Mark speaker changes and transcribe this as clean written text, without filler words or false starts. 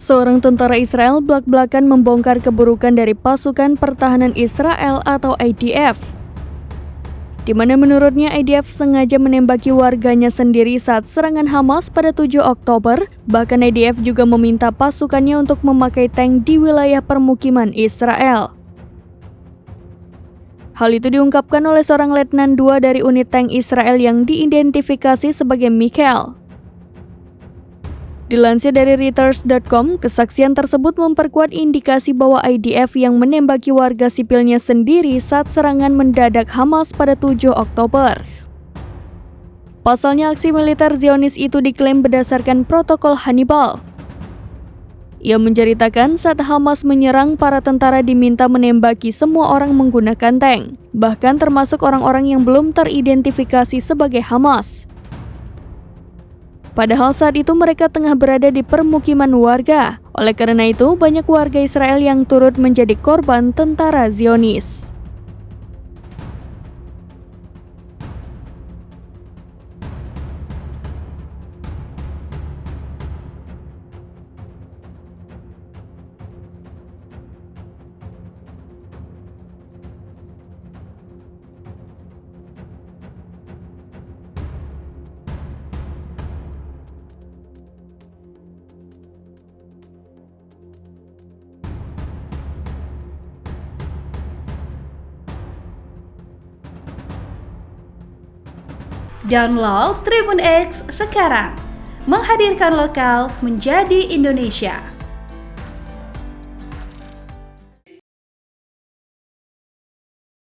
Speaker 1: Seorang tentara Israel blak-blakan membongkar keburukan dari pasukan pertahanan Israel atau IDF, di mana menurutnya IDF sengaja menembaki warganya sendiri saat serangan Hamas pada 7 Oktober. Bahkan IDF juga meminta pasukannya untuk memakai tank di wilayah permukiman Israel. Hal itu diungkapkan oleh seorang letnan 2 dari unit tank Israel yang diidentifikasi sebagai Michael. Dilansir dari Reuters.com, kesaksian tersebut memperkuat indikasi bahwa IDF yang menembaki warga sipilnya sendiri saat serangan mendadak Hamas pada 7 Oktober. Pasalnya, aksi militer Zionis itu diklaim berdasarkan protokol Hannibal. Ia menceritakan saat Hamas menyerang, para tentara diminta menembaki semua orang menggunakan tank, bahkan termasuk orang-orang yang belum teridentifikasi sebagai Hamas. Padahal saat itu mereka tengah berada di permukiman warga. Oleh karena itu, banyak warga Israel yang turut menjadi korban tentara Zionis.
Speaker 2: Download Tribun X sekarang, menghadirkan lokal menjadi Indonesia.